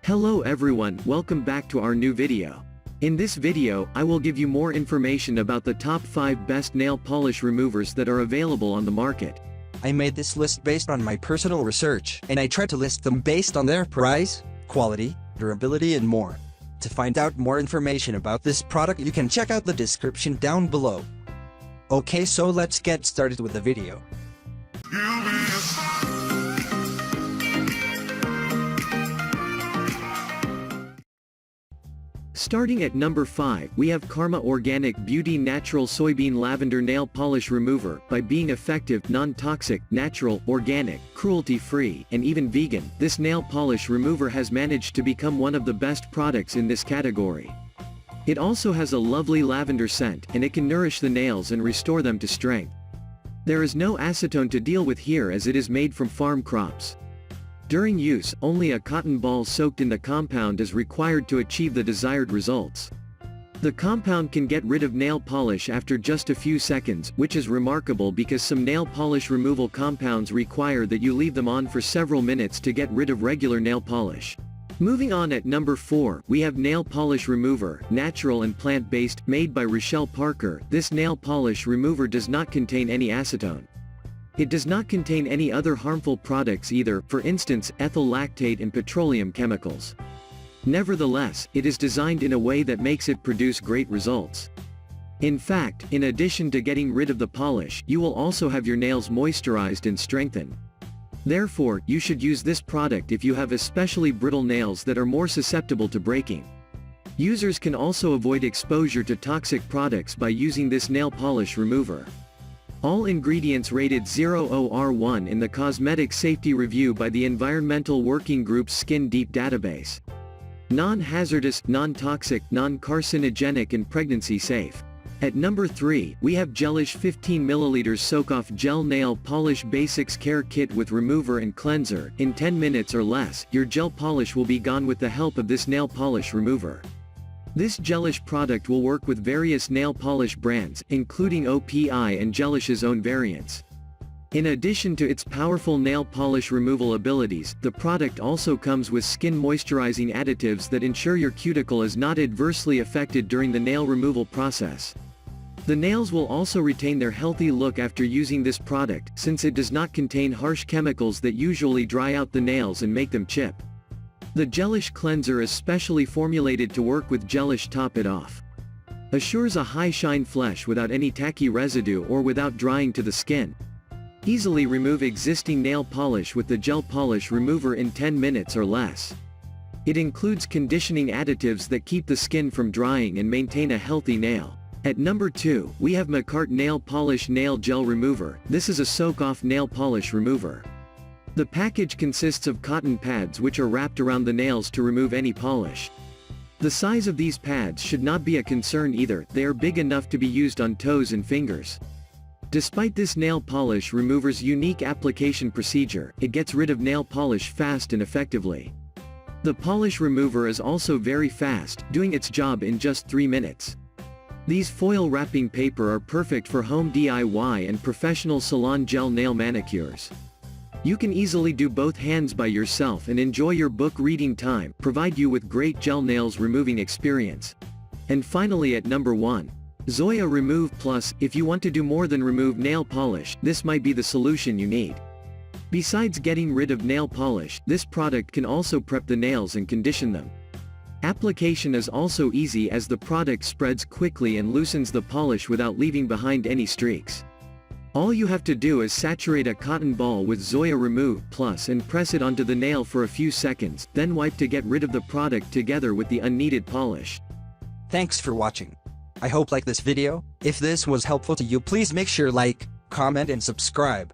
Hello everyone, welcome back to our new video. In this video, I will give you more information about the top 5 best nail polish removers that are available on the market. I made this list based on my personal research, and I tried to list them based on their price, quality, durability and more. To find out more information about this product, you can check out the description down below. Okay, so let's get started with the video. Starting at number 5, we have Karma Organic Beauty Natural Soybean Lavender Nail Polish Remover. By being effective, non-toxic, natural, organic, cruelty-free, and even vegan, this nail polish remover has managed to become one of the best products in this category. It also has a lovely lavender scent, and it can nourish the nails and restore them to strength. There is no acetone to deal with here as it is made from farm crops. During use, only a cotton ball soaked in the compound is required to achieve the desired results. The compound can get rid of nail polish after just a few seconds, which is remarkable because some nail polish removal compounds require that you leave them on for several minutes to get rid of regular nail polish. Moving on at number 4, we have Nail Polish Remover, natural and plant-based, made by Rochelle Parker. This nail polish remover does not contain any acetone. It does not contain any other harmful products either, for instance, ethyl lactate and petroleum chemicals. Nevertheless, it is designed in a way that makes it produce great results. In fact, in addition to getting rid of the polish, you will also have your nails moisturized and strengthened. Therefore, you should use this product if you have especially brittle nails that are more susceptible to breaking. Users can also avoid exposure to toxic products by using this nail polish remover. All ingredients rated 0OR1 in the Cosmetic Safety Review by the Environmental Working Group's Skin Deep database. Non-hazardous, non-toxic, non-carcinogenic and pregnancy safe. At number 3, we have Gelish 15 ml Soak-Off Gel Nail Polish Basics Care Kit with Remover and Cleanser. In 10 minutes or less, your gel polish will be gone with the help of this nail polish remover. This Gelish product will work with various nail polish brands, including OPI and Gelish's own variants. In addition to its powerful nail polish removal abilities, the product also comes with skin moisturizing additives that ensure your cuticle is not adversely affected during the nail removal process. The nails will also retain their healthy look after using this product, since it does not contain harsh chemicals that usually dry out the nails and make them chip. The Gelish cleanser is specially formulated to work with Gelish Top It Off. Assures a high shine flesh without any tacky residue or without drying to the skin. Easily remove existing nail polish with the gel polish remover in 10 minutes or less. It includes conditioning additives that keep the skin from drying and maintain a healthy nail. At number 2, we have Macart Nail Polish Nail Gel Remover. This is a soak-off nail polish remover. The package consists of cotton pads which are wrapped around the nails to remove any polish. The size of these pads should not be a concern either, they are big enough to be used on toes and fingers. Despite this nail polish remover's unique application procedure, it gets rid of nail polish fast and effectively. The polish remover is also very fast, doing its job in just 3 minutes. These foil wrapping paper are perfect for home DIY and professional salon gel nail manicures. You can easily do both hands by yourself and enjoy your book reading time, provide you with great gel nails removing experience. And finally at number 1. Zoya Remove Plus. If you want to do more than remove nail polish, this might be the solution you need. Besides getting rid of nail polish, this product can also prep the nails and condition them. Application is also easy as the product spreads quickly and loosens the polish without leaving behind any streaks. All you have to do is saturate a cotton ball with Zoya Remove Plus and press it onto the nail for a few seconds, then wipe to get rid of the product together with the unneeded polish. Thanks for watching. I hope like this video. If this was helpful to you, please make sure like, comment and subscribe.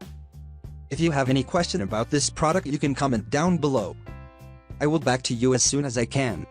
If you have any question about this product, you can comment down below. I will back to you as soon as I can.